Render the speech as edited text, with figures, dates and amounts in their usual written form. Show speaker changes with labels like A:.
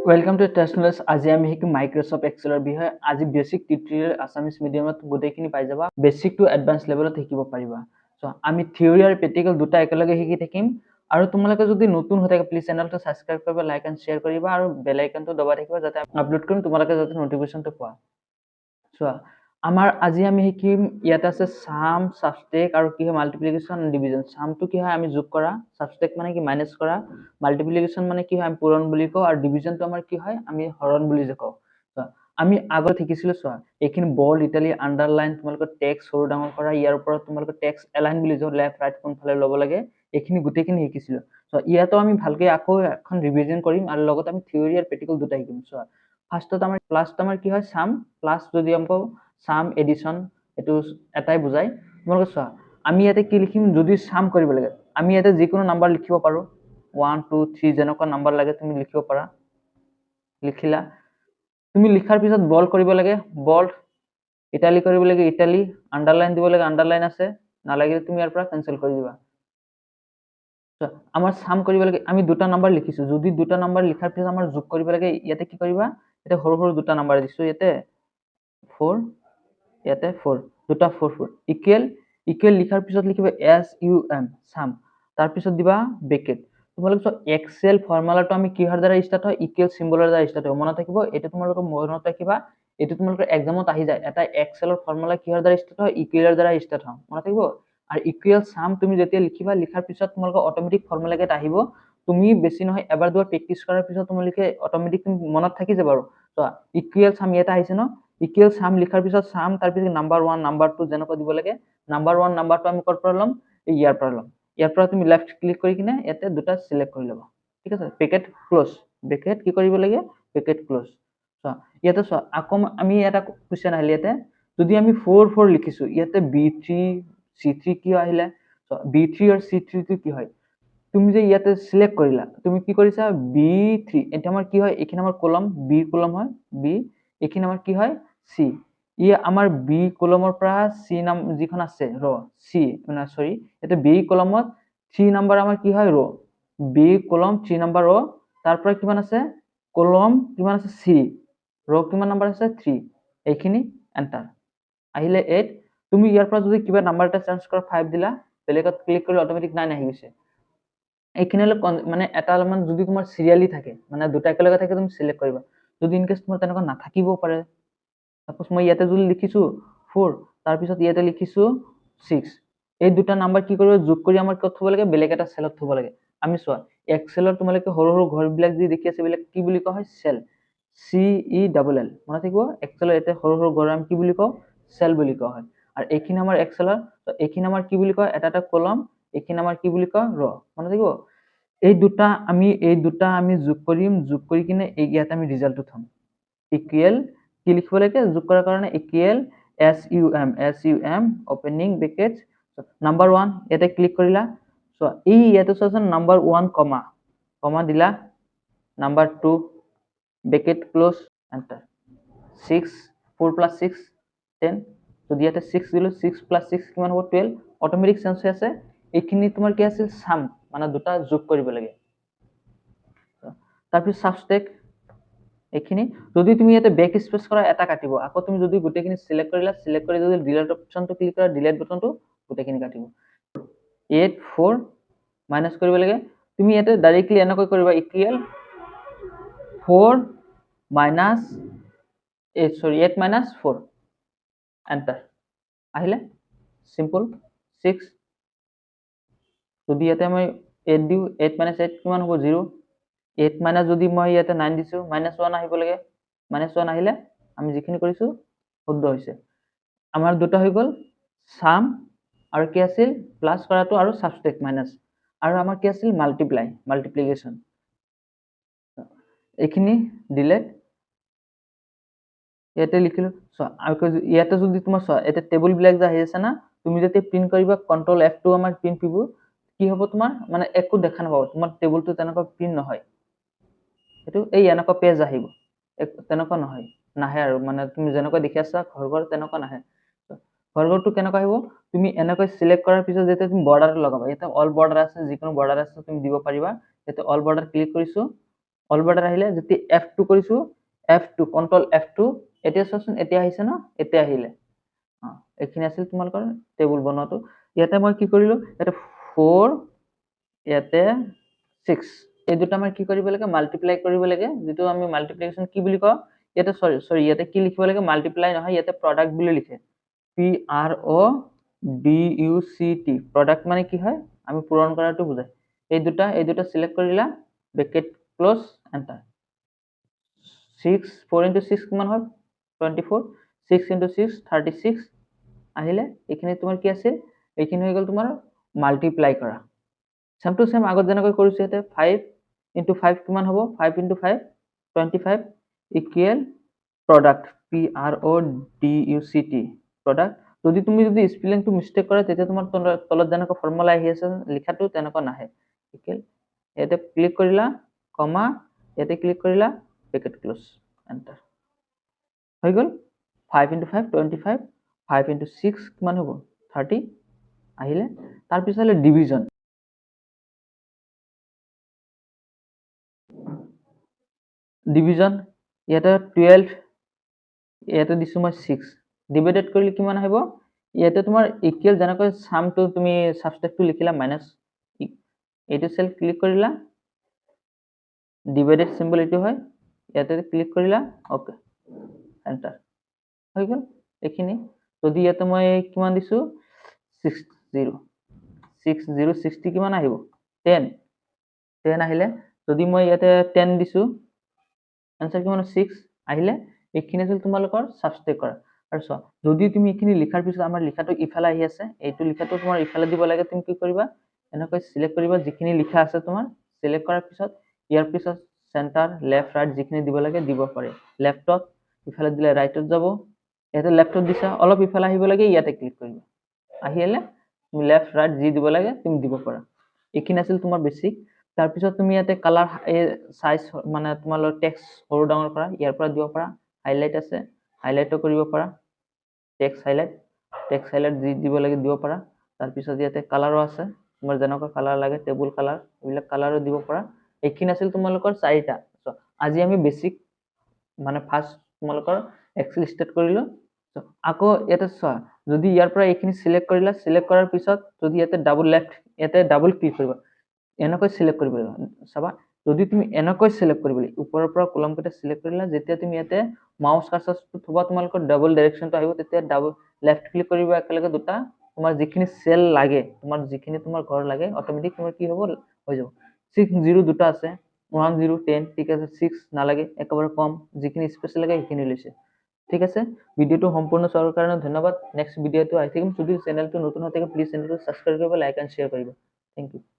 A: Welcome to test knowledge. আজি আমি শিকিম মাইক্ৰ'ছফ্ট এক্সেলৰ বিষয়ে। আজি বেছিক টিউটৰিয়েল আছামিজ মিডিয়ামত গোটেইখিনি পাই যাবা, বেছিক টু এডভান্স লেভেলত শিকিব পাৰিবা। চ' আমি থিয়ৰী আৰু প্ৰেক্টিকেল দুটা একেলগে শিকি থাকিম। আৰু তোমালোকে যদি নতুন হৈ থাকে প্লিজ চেনেলটো ছাবস্ক্ৰাইব কৰিবা, লাইক এণ্ড শ্বেয়াৰ কৰিবা আৰু বেল আইকনটো দবাই থাকিবা যাতে আপলোড কৰিম তোমালোকে যাতে নটিফিকেশ্যনটো পোৱা। চোৱা, আমাৰ আজি আমি শিকিম, ইয়াত আছে সাম, সাবট্ৰেক্ট আৰু কি হয় মাল্টিপ্লিকেশ্যন, ডিভিজন। সামটো কি হয় আমি যোগ কৰা, সাবট্ৰেক্ট মানে কি মাইনাছ কৰা, মাল্টিপ্লিকেশ্যন মানে কি হয় আমি পূৰণ বুলি কওঁ, আৰু ডিভিজনটো আমাৰ কি হয় আমি হৰণ বুলি যে কওঁ। আমি আগত শিকিছিলো, চোৱা এইখিনি বল্ড, ইটালি, আণ্ডাৰলাইন, তোমালোকৰ টেক্সট সৰু ডাঙৰ কৰা, ইয়াৰ ওপৰত তোমালোকৰ টেক্সট এলাইন বুলি য'ত লেফ্ট ৰাইট কোনফালে ল'ব লাগে এইখিনি গোটেইখিনি শিকিছিলো। চ' ইয়াতো আমি ভালকে আকৌ এখন ৰিভিজন কৰিম আৰু লগত আমি থিয়ৰী আৰু প্ৰেক্টিকেল দুটা শিকিম। চোৱা, ফাৰ্ষ্টত আমাৰ প্লাছটো আমাৰ কি হয় সাম, প্লাছ যদি আমি কওঁ সাম এডিশ্যন, এইটো এটাই বুজায়। তোমালোকে চোৱা, আমি ইয়াতে কি লিখিম, যদি সাম কৰিব লাগে আমি ইয়াতে যিকোনো নাম্বাৰ লিখিব পাৰোঁ, 1 2 3 যেনেকুৱা নাম্বাৰ লাগে তুমি লিখিব পাৰা। লিখিলা, তুমি লিখাৰ পিছত বল্ড কৰিব লাগে, বল্ড, ইটালি কৰিব লাগে, ইটালি, আণ্ডাৰলাইন দিব লাগে, আণ্ডাৰলাইন আছে, নালাগিলে তুমি ইয়াৰ পৰা কেনচেল কৰি দিবা। আমাৰ সাম কৰিব লাগে, আমি দুটা নাম্বাৰ লিখিছো, যদি দুটা নাম্বাৰ লিখাৰ পিছত আমাৰ যোগ কৰিব লাগে, ইয়াতে কি কৰিবা, ইয়াতে সৰু সৰু দুটা নাম্বাৰ দিছো, ইয়াতে 4, ইয়াতে 4, দুটা 4 4 ইকুৱেল, ইকুৱেল লিখাৰ পিছত লিখিবা SUM সাম, তাৰ পিছত দিবা ব্ৰেকেট। তোমালোকে চোৱা, এক্সেল ফৰ্মুলাটো আমি কিহৰ দ্বাৰা ষ্টাৰ্ট হয়, ইকুৱেল চিম্বলৰ দ্বাৰা ষ্টাৰ্ট হয়, মনত থাকিব এইটো, তোমালোকে মনত ৰাখিবা, এইটো তোমালোকৰ এক্সামত আহি যায়, এটা এক্সেলৰ ফৰ্মুলা কিহৰ দ্বাৰা ষ্টাৰ্ট হয়, ইকুৱেলৰ দ্বাৰা ষ্টাৰ্ট হয়, মনত থাকিব। আৰু ইকুৱেল সাম তুমি যেতিয়া লিখিবা, লিখাৰ পিছত তোমালোকৰ অট'মেটিক ফৰ্মুলা কেইটা আহিব, তুমি বেছি নহয় এবাৰ দুবাৰ প্ৰেক্টিছ কৰাৰ পিছত তোমালোকে অট'মেটিক মনত থাকি যাব। আৰু চোৱা, ইকুৱেল সাম ইয়াতে আহিছে ন, ইকুৱেল সাম লিখাৰ পিছত সাম, তাৰপিছত নাম্বাৰ 1 নাম্বাৰ 2 যেনেকৈ দিব লাগে, নাম্বাৰ 1 নাম্বাৰটো আমি ক'ৰ পৰা ল'ম, ইয়াৰ পৰা ল'ম, ইয়াৰ পৰা তুমি লেফ্ট ক্লিক কৰি কিনে ইয়াতে দুটা সিলেক্ট কৰি ল'বা, ঠিক আছে। ব্ৰেকেট ক্লোজ, ব্ৰেকেট কি কৰিব লাগে, ব্ৰেকেট ক্লোজ। চোৱা, ইয়াতে চোৱা, আকৌ আমি এটা কুৱেশ্যন আহিলে, ইয়াতে যদি আমি 4 4 লিখিছো, ইয়াতে B3 C3 কিয় আহিলে, B3 আৰু C3 টো কি হয়, তুমি যে ইয়াতে সিলেক্ট কৰিলা, তুমি কি কৰিছা B3, এটা আমাৰ কি হয়, এইখিনি আমাৰ কলম বি কলম হয়, বি, এইখিনি আমাৰ কি হয় চি, ই আমাৰ বি কলমৰ পৰা চি নাম যিখন আছে ৰ, চি মানে সৰি, এটা বি কলমত 3 নম্বৰ আমাৰ কি হয় ৰ, বি কলম 3 নম্বৰ ৰ, তাৰ পৰা কিমান আছে কলম কিমান আছে চি, ৰ কিমান নম্বৰ আছে 3, এইখিনি এন্টাৰ আহিলে 8। তুমি ইয়াৰ পৰা যদি কিবা নাম্বাৰ এটা চেঞ্জ কৰা 5 দিলা, বেলেগত ক্লিক কৰি অটোমেটিক 9 আহি গৈছে। এইখিনি মানে এটা অলপমান যদি তোমাৰ সিৰিয়ালি থাকে, মানে দুটা একেলগে থাকে, তুমি সিলেক্ট কৰিবা, যদি ইনকেছ তোমাৰ তেনেকুৱা নাথাকিবও পাৰে, সাপোজ মই ইয়াতে যদি লিখিছো 4, তাৰপিছত ইয়াতে লিখিছো 6, এই দুটা নাম্বাৰ কি কৰিব, যোগ কৰি আমাৰ ক'ত থব লাগে, বেলেগ এটা সেলত থব লাগে। আমি চোৱা, এক্সেলৰ তোমালোকে সৰু সৰু ঘৰবিলাক যি দেখি আছে, এইবিলাক কি বুলি কোৱা হয়, সেল, CELL, মনত থাকিব, এক্সেলৰ এতিয়া সৰু সৰু ঘৰ আমি কি বুলি কওঁ, সেল বুলি কোৱা হয়। আৰু এইখিনি আমাৰ এক্সেলৰ, এইখিনি আমাৰ কি বুলি কয়, এটা এটা কলম, এইখিনি আমাৰ কি বুলি কয় ৰ, মনত থাকিব। এই দুটা আমি যোগ কৰিম, যোগ কৰি কিনে ইয়াত আমি ৰিজাল্টটো থম, ইকুৱেল কি লিখিব লাগে যোগ কৰাৰ কাৰণে, equal SUM opening bracket, number 1 ইয়াতে ক্লিক কৰিলা, চোৱা এই ইয়াতে চোৱাচোন নাম্বাৰ 1 কমা, কমা দিলা, নাম্বাৰ 2 ব্ৰেকেট ক্লোজ, এন্টাৰ, 6 4 + 6 10, যদি ইয়াতে 6 দিলো, 6 + 6 কিমান হ'ব 12, অটোমেটিক চেঞ্জ হৈ আছে। এইখিনি তোমাৰ কি আছিল সাম, মানে দুটা যোগ কৰিব লাগে। তাৰপিছত সাবট্ৰেক্ট, এইখিনি যদি তুমি ইয়াতে বেক স্পেচ কৰা এটা কাটিব, আকৌ তুমি যদি গোটেইখিনি সিলেক্ট কৰিলা, সিলেক্ট কৰি যদি ডিলিট অপচনটো ক্লিক কৰা, ডিলিট বটনটো গোটেইখিনি কাটিব। 8 4 মাইনাস কৰিব লাগে, তুমি ইয়াতে ডাইৰেক্টলি এনেকৈ কৰিবা, ইকুৱেল 4 মাইনাস 8 মাইনাস 4, এন্টাৰ আহিলে, সিম্পল। 6 যদি ইয়াতে মই 8 দিও, 8 - 8 কিমান হ'ব 0, 8 মাইনাস যদি মই ইয়াতে 9 দিছো, -1 আহিব লাগে, -1 আহিলে আমি যিখিনি কৰিছো শুদ্ধ হৈছে। আমাৰ দুটা হৈ গ'ল, সাম আৰু কি আছিল প্লাস কৰাটো, আৰু সাবট্ৰেক্ট মাইনাস, আৰু আমাৰ কি আছিল মাল্টিপ্লিকেশ্যন, এইখিনি ডিলিট, ইয়াতে লিখিলো। ইয়াতে যদি তোমাৰ চোৱা, এটা টেবুল বিলাক যে আহি আছে না, তুমি যেতিয়া প্ৰিন্ট কৰিবা কন্ট্ৰল F2 আমাৰ প্ৰিন্ট কৰিব, কি হ'ব তোমাৰ মানে একো দেখা নাপাব, তোমাৰ টেবুলটো তেনেকুৱা প্ৰিন্ট নহয়, এইটো এই এনেকুৱা পেজ আহিব, তেনেকুৱা নহয়, নাহে আৰু মানে তুমি যেনেকৈ দেখি আছা ঘৰ তেনেকুৱা নাহে। ঘৰটো কেনেকুৱা আহিব, তুমি এনেকৈ সিলেক্ট কৰাৰ পিছত যেতিয়া তুমি বৰ্ডাৰ লগাবা, ইয়াতে অল বৰ্ডাৰ আছে, যিকোনো বৰ্ডাৰ আছে তুমি দিব পাৰিবা, ইয়াতে অল বৰ্ডাৰ ক্লিক কৰিছো, অল বৰ্ডাৰ আহিলে যেতিয়া F2 কৰিছো F2 কন্ট্ৰল F2 এতিয়া চোৱাচোন এতিয়া আহিছে ন এতিয়া আহিলে এইখিনি আছিল তোমালোকৰ টেবুল বনোৱাটো ইয়াতে মই কি কৰিলো ইয়াতে 4 ইয়াতে 6 এই দুটা আমাৰ কি কৰিব লাগে মাল্টিপ্লাই কৰিব লাগে যেটো আমি মাল্টিপ্লিকেশন কি বুলি কওঁ ইয়াতে সৰি ইয়াতে কি লিখিব লাগে মাল্টিপ্লাই নহয় ইয়াতে প্ৰডাক্ট বুলি লিখে PRODUCT প্ৰডাক্ট মানে কি হয় আমি পূৰণ কৰাটো বুজায় এই দুটা সিলেক্ট কৰিলা ব্ৰেকেট ক্লোজ এন্টাৰ 6 4 into 6 কিমান হয় 24 6 into 6 36 আহিলে এখানে তোমাৰ কি আছে এইখিনি হৈ গল তোমাৰ মাল্টিপ্লাই কৰা সেম টু সেম আগত যেনেকৈ কৰিছো এতে 5 into 5 কিমান হ'ব 5 into 5 25 equal product PRODUCT product যদি তুমি স্পেলিংটো মিস্টেক কৰা তেতিয়া তোমাৰ তলত যেনেকৈ ফৰ্মুলা আহি আছে লিখাটো তেনেকৈ নাহে ইকুৱেল এতে ক্লিক কৰিলা কমা এতে ক্লিক কৰিলা ব্ৰেকেট ক্লোজ এন্টাৰ হৈ গল 5 into 5 25 5 into 6 কিমান হ'ব 30 আহিলে তাৰ পিছলে ডিভিজন ইয়াতে 12 ইয়াতে দিছো মই 6 ডিভাইডেড কৰিলে কিমান আহিব ইয়াতে তোমাৰ ইকুৱেল যেনেকৈ সামটো তুমি সাবস্ট্ৰেক্টটো লিখিলা মাইনাস এইটো সেল ক্লিক কৰিলা ডিভাইডেড সিম্বল এইটো হয় ইয়াতে ক্লিক কৰিলা ওকে এন্টাৰ হৈ গল এইখিনি যদি ইয়াতে মই কিমান দিছো 60 কিমান আহিব 10 আহিলে যদি মই ইয়াতে 10 দিছো आंसर কিমান 6 আহিলে এইখিনি আছিল তোমালোকৰ সাবস্ট্ৰেক্ট কৰা আৰু চোৱা যদি তুমি এইখিনি লিখাৰ পিছত আমাৰ লিখাটো ইফালে আহি আছে এইটো লিখাটো তোমাৰ ইফালে দিব লাগে তুমি কি কৰিবা এনেকৈ সিলেক্ট কৰিবা যিখিনি লিখা আছে তোমাৰ সিলেক্ট কৰাৰ পিছত ইয়াৰ পিছত সেন্টাৰ লেফট ৰাইট যিখিনি দিব লাগে দিব পাৰে লেফটত ইফালে দিলে ৰাইটত যাব ইয়াতে লেফটত দিছা অলপ ইফালে আহিব লাগে ইয়াতে ক্লিক কৰিবা আহিলে তুমি লেফট ৰাইট যি দিব লাগে তুমি দিব পাৰা এইখিনি আছিল তোমাৰ বেসিক তাৰ পিছত তুমি ইয়াতে কালাৰ সাইজ মানে তোমালৰ টেক্সট সৰু ডাঙৰ কৰা ইয়াৰ পৰা দিব পাৰা হাইলাইট আছে হাইলাইটও কৰিব পাৰা টেক্সট হাইলাইট যি দিব লাগে দিব পাৰা তাৰ পিছত ইয়াতে কালাৰও আছে তোমাৰ যেনেকৈ কালাৰ লাগে টেবুল কালাৰ এইবিলাক কালাৰও দিব পাৰা এইখিনি আছিল তোমালোকৰ চাৰিটা আজি আমি বেসিক মানে ফাৰ্স্ট তোমালোকৰ এক্সেল স্টাৰ্ট কৰিলো আকৌ ইয়াতে চোৱা যদি ইয়াৰ পৰা এইখিনি সিলেক্ট কৰিলা সিলেক্ট কৰাৰ পিছত যদি ইয়াতে ডাবল লেফট ইয়াতে ডাবল ক্লিক কৰিবা এনেকৈ সিলেক্ট কৰিব লাগিব চাবা যদি তুমি এনেকৈ সিলেক্ট কৰিব লাগিব ওপৰৰ পৰা কলম কেটা সিলেক্ট কৰিলা যেতিয়া তুমি ইয়াতে মাউস কাৰ্সাৰটো থবা তোমালোকৰ ডাবল ডাইৰেকশনটো আহিব তেতিয়া ডাবল লেফট ক্লিক কৰিবা একেলগে দুটা তোমাৰ যিখিনি সেল লাগে তোমাৰ যিখিনি তোমাৰ ঘৰ লাগে অটোমেটিক তোমাৰ কি হ'ব হৈ যাব 60 দুটা আছে 10 10 ঠিক আছে 6 নালাগে একেবাৰে কম যিখিনি স্পেশাল লাগে সেইখিনি লৈছে ঠিক আছে ভিডিওটো সম্পূৰ্ণ চোৱাৰ কাৰণে ধন্যবাদ নেক্সট ভিডিওটো আই থাকিম যদি চেনেলটো নতুন হৈ থাকে প্লিজ চেনেলটো সাবস্ক্ৰাইব কৰিব লাইক এন্ড শেয়াৰ কৰিব থ্যাংক ইউ